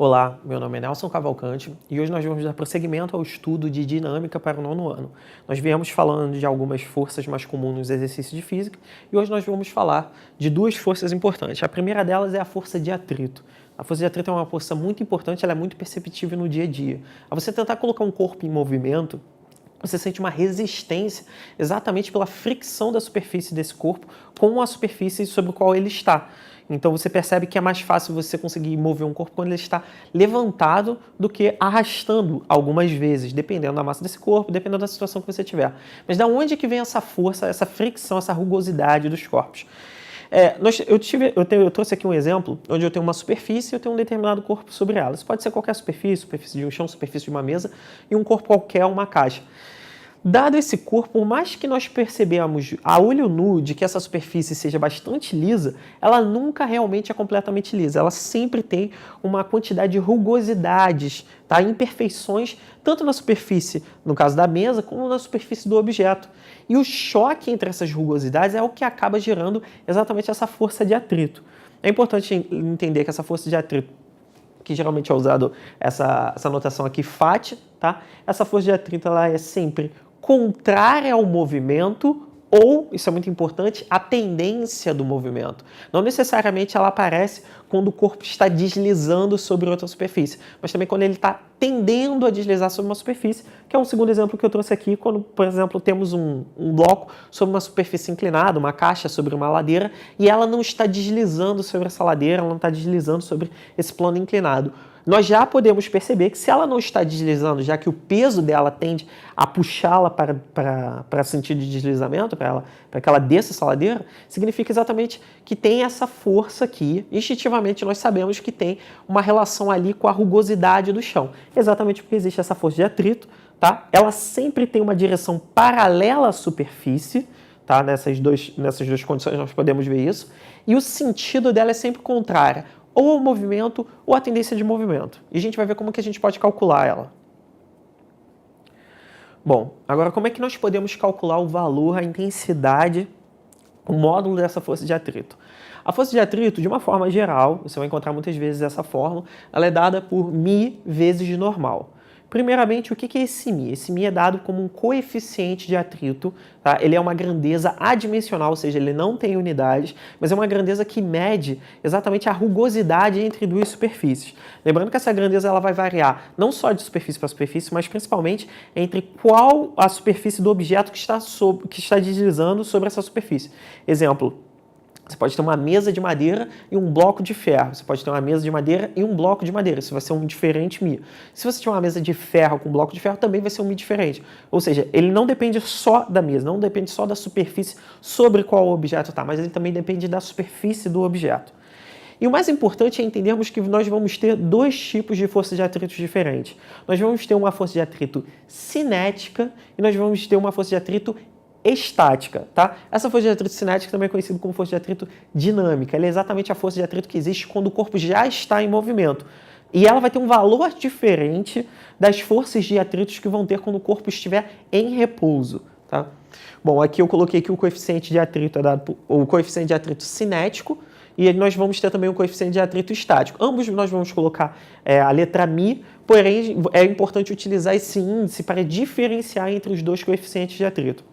Olá, meu nome é Nelson Cavalcante e hoje nós vamos dar prosseguimento ao estudo de dinâmica para o 9º ano. Nós viemos falando de algumas forças mais comuns nos exercícios de física e hoje nós vamos falar de duas forças importantes. A primeira delas é a força de atrito. A força de atrito é uma força muito importante, ela é muito perceptível no dia a dia. Ao você tentar colocar um corpo em movimento, você sente uma resistência exatamente pela fricção da superfície desse corpo com a superfície sobre a qual ele está. Então você percebe que é mais fácil você conseguir mover um corpo quando ele está levantado do que arrastando algumas vezes, dependendo da massa desse corpo, dependendo da situação que você tiver. Mas da onde que vem essa força, essa fricção, essa rugosidade dos corpos? Eu trouxe aqui um exemplo onde eu tenho uma superfície e eu tenho um determinado corpo sobre ela. Isso pode ser qualquer superfície, superfície de um chão, superfície de uma mesa e um corpo qualquer, uma caixa. Dado esse corpo, por mais que nós percebamos a olho nu de que essa superfície seja bastante lisa, ela nunca realmente é completamente lisa. Ela sempre tem uma quantidade de rugosidades, tá? Imperfeições, tanto na superfície, no caso da mesa, como na superfície do objeto. E o choque entre essas rugosidades é o que acaba gerando exatamente essa força de atrito. É importante entender que essa força de atrito, que geralmente é usado essa notação aqui, FAT, tá? Essa força de atrito ela é sempre contrária ao movimento ou, isso é muito importante, a tendência do movimento. Não necessariamente ela aparece quando o corpo está deslizando sobre outra superfície, mas também quando ele está tendendo a deslizar sobre uma superfície, que é um segundo exemplo que eu trouxe aqui, quando, por exemplo, temos um bloco sobre uma superfície inclinada, uma caixa sobre uma ladeira, e ela não está deslizando sobre essa ladeira, ela não está deslizando sobre esse plano inclinado. Nós já podemos perceber que se ela não está deslizando, já que o peso dela tende a puxá-la para sentido de deslizamento, para que ela desça essa ladeira, significa exatamente que tem essa força aqui. Instintivamente nós sabemos que tem uma relação ali com a rugosidade do chão. Exatamente porque existe essa força de atrito, tá? Ela sempre tem uma direção paralela à superfície, tá? Nessas duas condições nós podemos ver isso. E o sentido dela é sempre contrário, ou ao movimento ou à tendência de movimento. E a gente vai ver como que a gente pode calcular ela. Bom, agora como é que nós podemos calcular o valor, a intensidade, o módulo dessa força de atrito? A força de atrito, de uma forma geral, você vai encontrar muitas vezes essa fórmula, ela é dada por μ vezes normal. Primeiramente, o que é esse μ? Esse μ é dado como um coeficiente de atrito, tá? Ele é uma grandeza adimensional, ou seja, ele não tem unidades, mas é uma grandeza que mede exatamente a rugosidade entre duas superfícies. Lembrando que essa grandeza ela vai variar não só de superfície para superfície, mas principalmente entre qual a superfície do objeto que está deslizando sobre essa superfície. Exemplo, você pode ter uma mesa de madeira e um bloco de ferro. Você pode ter uma mesa de madeira e um bloco de madeira. Isso vai ser um diferente μ. Se você tiver uma mesa de ferro com um bloco de ferro, também vai ser um μ diferente. Ou seja, ele não depende só da mesa, não depende só da superfície sobre qual o objeto está, mas ele também depende da superfície do objeto. E o mais importante é entendermos que nós vamos ter dois tipos de força de atrito diferentes. Nós vamos ter uma força de atrito cinética e nós vamos ter uma força de atrito estática, tá? Essa força de atrito cinética também é conhecida como força de atrito dinâmica. Ela é exatamente a força de atrito que existe quando o corpo já está em movimento. E ela vai ter um valor diferente das forças de atritos que vão ter quando o corpo estiver em repouso, tá? Bom, aqui eu coloquei que o coeficiente de atrito é dado por, o coeficiente de atrito cinético e nós vamos ter também o coeficiente de atrito estático. Ambos nós vamos colocar a letra μ, porém é importante utilizar esse índice para diferenciar entre os dois coeficientes de atrito.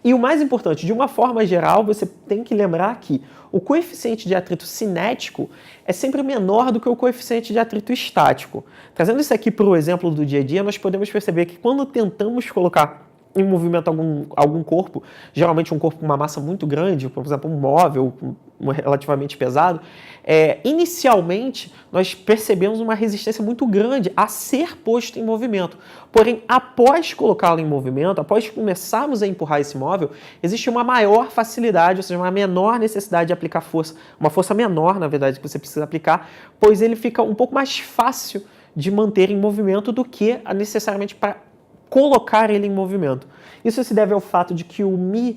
E o mais importante, de uma forma geral, você tem que lembrar que o coeficiente de atrito cinético é sempre menor do que o coeficiente de atrito estático. Trazendo isso aqui para o exemplo do dia a dia, nós podemos perceber que quando tentamos colocar em movimento algum corpo, geralmente um corpo com uma massa muito grande, por exemplo, um móvel relativamente pesado, inicialmente nós percebemos uma resistência muito grande a ser posto em movimento. Porém, após colocá-lo em movimento, após começarmos a empurrar esse móvel, existe uma maior facilidade, ou seja, uma menor necessidade de aplicar força, uma força menor, na verdade, que você precisa aplicar, pois ele fica um pouco mais fácil de manter em movimento do que necessariamente para colocar ele em movimento. Isso se deve ao fato de que o μ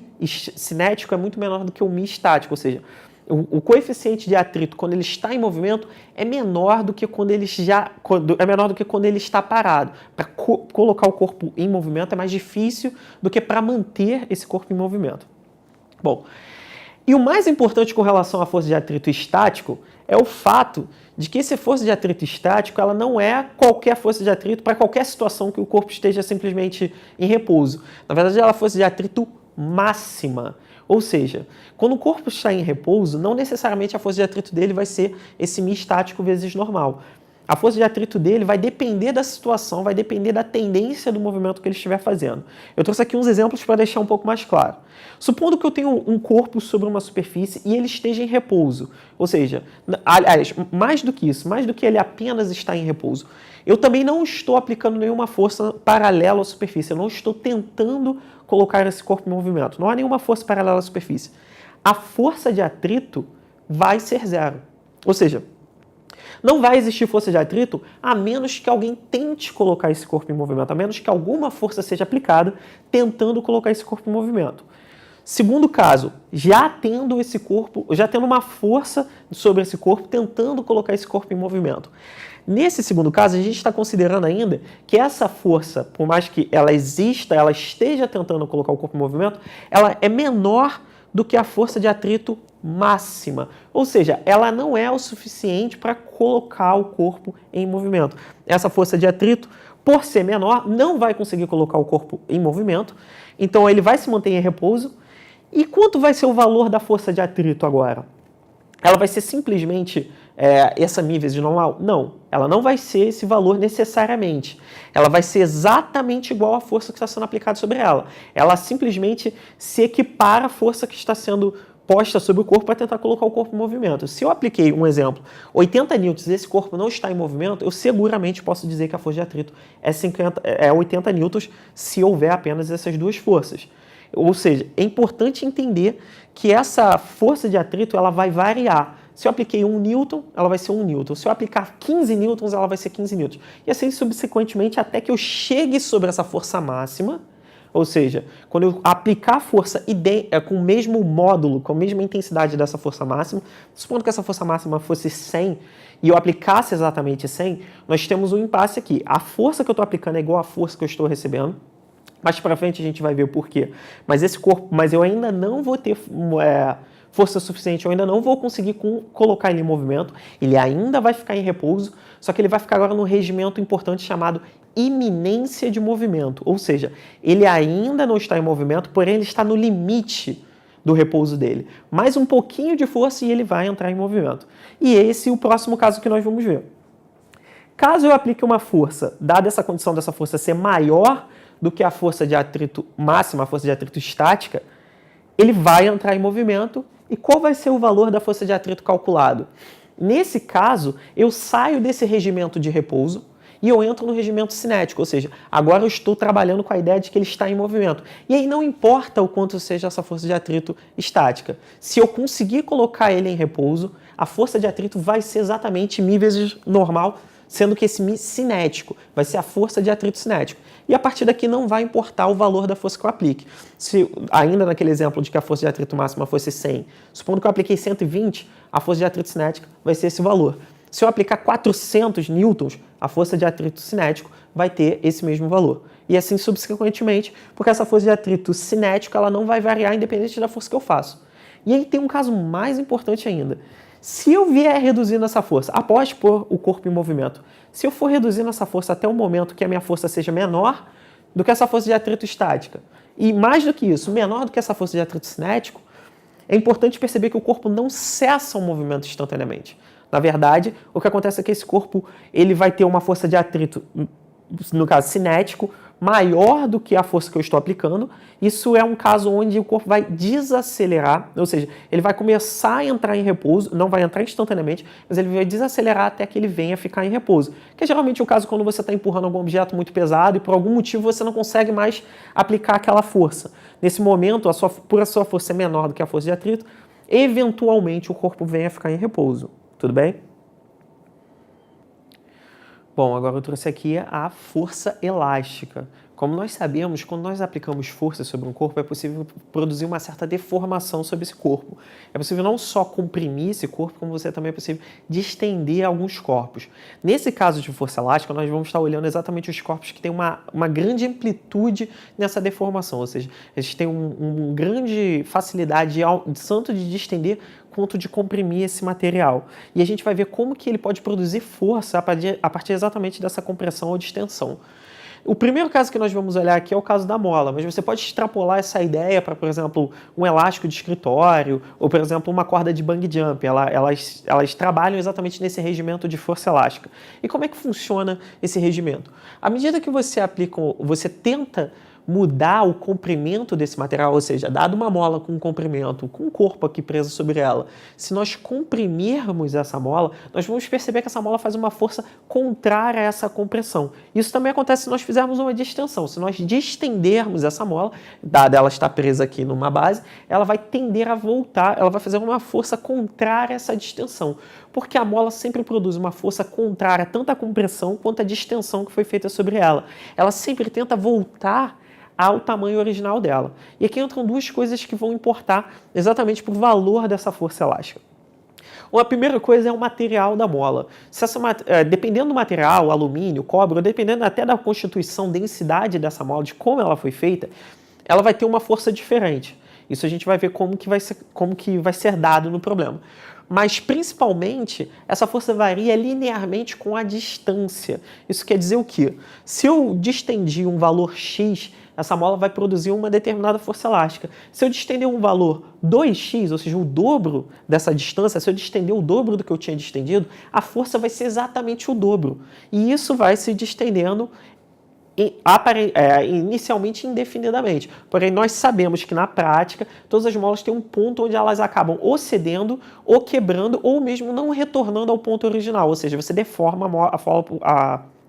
cinético é muito menor do que o μ estático, ou seja, o coeficiente de atrito quando ele está em movimento é menor do que quando ele está parado. Para colocar o corpo em movimento é mais difícil do que para manter esse corpo em movimento. Bom, E o mais importante com relação à força de atrito estático é o fato de que essa força de atrito estático ela não é qualquer força de atrito para qualquer situação que o corpo esteja simplesmente em repouso. Na verdade, ela é a força de atrito máxima. Ou seja, quando o corpo está em repouso, não necessariamente a força de atrito dele vai ser esse μ estático vezes normal. A força de atrito dele vai depender da situação, vai depender da tendência do movimento que ele estiver fazendo. Eu trouxe aqui uns exemplos para deixar um pouco mais claro. Supondo que eu tenho um corpo sobre uma superfície e ele esteja em repouso, ou seja, aliás, mais do que isso, mais do que ele apenas está em repouso, eu também não estou aplicando nenhuma força paralela à superfície, eu não estou tentando colocar esse corpo em movimento, não há nenhuma força paralela à superfície. A força de atrito vai ser zero, ou seja, não vai existir força de atrito a menos que alguém tente colocar esse corpo em movimento, a menos que alguma força seja aplicada tentando colocar esse corpo em movimento. Segundo caso, já tendo esse corpo, já tendo uma força sobre esse corpo tentando colocar esse corpo em movimento. Nesse segundo caso, a gente está considerando ainda que essa força, por mais que ela exista, ela esteja tentando colocar o corpo em movimento, ela é menor do que a força de atrito máxima. Ou seja, ela não é o suficiente para colocar o corpo em movimento. Essa força de atrito, por ser menor, não vai conseguir colocar o corpo em movimento, então ele vai se manter em repouso. E quanto vai ser o valor da força de atrito agora? Ela vai ser simplesmente essa μ vezes normal? Não, ela não vai ser esse valor necessariamente. Ela vai ser exatamente igual à força que está sendo aplicada sobre ela. Ela simplesmente se equipara à força que está sendo posta sobre o corpo para tentar colocar o corpo em movimento. Se eu apliquei, um exemplo, 80 newtons e esse corpo não está em movimento, eu seguramente posso dizer que a força de atrito é 80 newtons se houver apenas essas duas forças. Ou seja, é importante entender que essa força de atrito ela vai variar. Se eu apliquei 1 newton, ela vai ser 1 newton. Se eu aplicar 15 newtons, ela vai ser 15 newtons. E assim subsequentemente até que eu chegue sobre essa força máxima. Ou seja, quando eu aplicar a força com o mesmo módulo, com a mesma intensidade dessa força máxima, supondo que essa força máxima fosse 100 e eu aplicasse exatamente 100, nós temos um impasse aqui. A força que eu estou aplicando é igual à força que eu estou recebendo. Mais para frente a gente vai ver o porquê. Mas eu ainda não vou ter força suficiente, eu ainda não vou conseguir colocar ele em movimento. Ele ainda vai ficar em repouso, só que ele vai ficar agora num regimento importante chamado iminência de movimento. Ou seja, ele ainda não está em movimento, porém ele está no limite do repouso dele. Mais um pouquinho de força e ele vai entrar em movimento. E esse é o próximo caso que nós vamos ver. Caso eu aplique uma força, dada essa condição dessa força ser maior do que a força de atrito máxima, a força de atrito estática, ele vai entrar em movimento. E qual vai ser o valor da força de atrito calculado? Nesse caso, eu saio desse regimento de repouso e eu entro no regimento cinético, ou seja, agora eu estou trabalhando com a ideia de que ele está em movimento. E aí não importa o quanto seja essa força de atrito estática. Se eu conseguir colocar ele em repouso, a força de atrito vai ser exatamente μ vezes normal, sendo que esse μ cinético vai ser a força de atrito cinético. E a partir daqui não vai importar o valor da força que eu aplique. Se ainda naquele exemplo de que a força de atrito máxima fosse 100, supondo que eu apliquei 120, a força de atrito cinética vai ser esse valor. Se eu aplicar 400 newtons, a força de atrito cinético vai ter esse mesmo valor. E assim subsequentemente, porque essa força de atrito cinético ela não vai variar independente da força que eu faço. E aí tem um caso mais importante ainda. Se eu vier reduzindo essa força, após pôr o corpo em movimento, se eu for reduzindo essa força até o momento que a minha força seja menor do que essa força de atrito estática, e mais do que isso, menor do que essa força de atrito cinético, é importante perceber que o corpo não cessa o movimento instantaneamente. Na verdade, o que acontece é que esse corpo ele vai ter uma força de atrito, no caso cinético, maior do que a força que eu estou aplicando. Isso é um caso onde o corpo vai desacelerar, ou seja, ele vai começar a entrar em repouso, não vai entrar instantaneamente, mas ele vai desacelerar até que ele venha ficar em repouso. Que é geralmente o caso quando você está empurrando algum objeto muito pesado e por algum motivo você não consegue mais aplicar aquela força. Nesse momento, por a sua força ser menor do que a força de atrito, eventualmente o corpo venha ficar em repouso. Tudo bem? Bom, agora eu trouxe aqui a força elástica. Como nós sabemos, quando nós aplicamos força sobre um corpo, é possível produzir uma certa deformação sobre esse corpo. É possível não só comprimir esse corpo, como você também é possível distender alguns corpos. Nesse caso de força elástica, nós vamos estar olhando exatamente os corpos que têm uma grande amplitude nessa deformação, ou seja, eles têm uma grande facilidade tanto de distender quanto de comprimir esse material. E a gente vai ver como que ele pode produzir força a partir exatamente dessa compressão ou distensão. O primeiro caso que nós vamos olhar aqui é o caso da mola, mas você pode extrapolar essa ideia para, por exemplo, um elástico de escritório ou, por exemplo, uma corda de bungee jump. Elas trabalham exatamente nesse regimento de força elástica. E como é que funciona esse regimento? À medida que você tenta mudar o comprimento desse material, ou seja, dado uma mola com um comprimento, com um corpo aqui preso sobre ela, se nós comprimirmos essa mola, nós vamos perceber que essa mola faz uma força contrária a essa compressão. Isso também acontece se nós fizermos uma distensão. Se nós distendermos essa mola, dada ela estar presa aqui numa base, ela vai tender a voltar, ela vai fazer uma força contrária a essa distensão, porque a mola sempre produz uma força contrária tanto à compressão quanto à distensão que foi feita sobre ela. Ela sempre tenta voltar ao tamanho original dela. E aqui entram duas coisas que vão importar exatamente para o valor dessa força elástica. A primeira coisa é o material da mola. Dependendo do material, alumínio, cobre, ou dependendo até da constituição, densidade dessa mola, de como ela foi feita, ela vai ter uma força diferente. Isso a gente vai ver como que vai ser dado no problema. Mas, principalmente, essa força varia linearmente com a distância. Isso quer dizer o quê? Se eu distendir um valor X, essa mola vai produzir uma determinada força elástica. Se eu distender um valor 2x, ou seja, o dobro dessa distância, se eu distender o dobro do que eu tinha distendido, a força vai ser exatamente o dobro. E isso vai se distendendo inicialmente indefinidamente. Porém, nós sabemos que na prática, todas as molas têm um ponto onde elas acabam ou cedendo, ou quebrando, ou mesmo não retornando ao ponto original. Ou seja, você deforma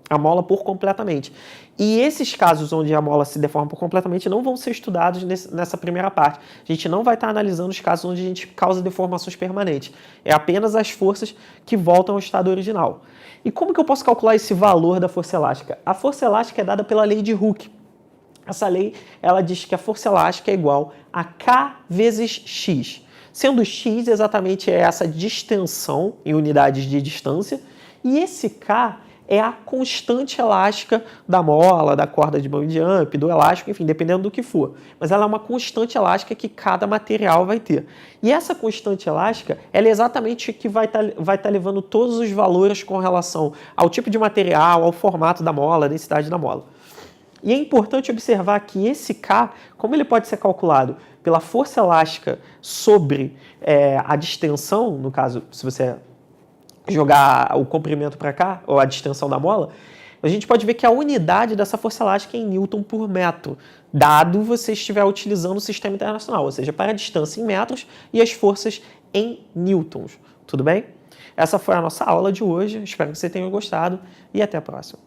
a mola por completamente. E esses casos onde a mola se deforma por completamente não vão ser estudados nessa primeira parte. A gente não vai estar analisando os casos onde a gente causa deformações permanentes. É apenas as forças que voltam ao estado original. E como que eu posso calcular esse valor da força elástica? A força elástica é dada pela lei de Hooke. Essa lei, ela diz que a força elástica é igual a K vezes X. Sendo X exatamente essa distensão em unidades de distância, e esse K é a constante elástica da mola, da corda de bungee jump, do elástico, enfim, dependendo do que for. Mas ela é uma constante elástica que cada material vai ter. E essa constante elástica, ela é exatamente que vai estar levando todos os valores com relação ao tipo de material, ao formato da mola, à densidade da mola. E é importante observar que esse K, como ele pode ser calculado pela força elástica sobre a distensão, no caso, se você jogar o comprimento para cá, ou a distensão da mola, a gente pode ver que a unidade dessa força elástica é em Newton por metro, dado você estiver utilizando o sistema internacional, ou seja, para a distância em metros e as forças em newtons. Tudo bem? Essa foi a nossa aula de hoje, espero que você tenha gostado e até a próxima.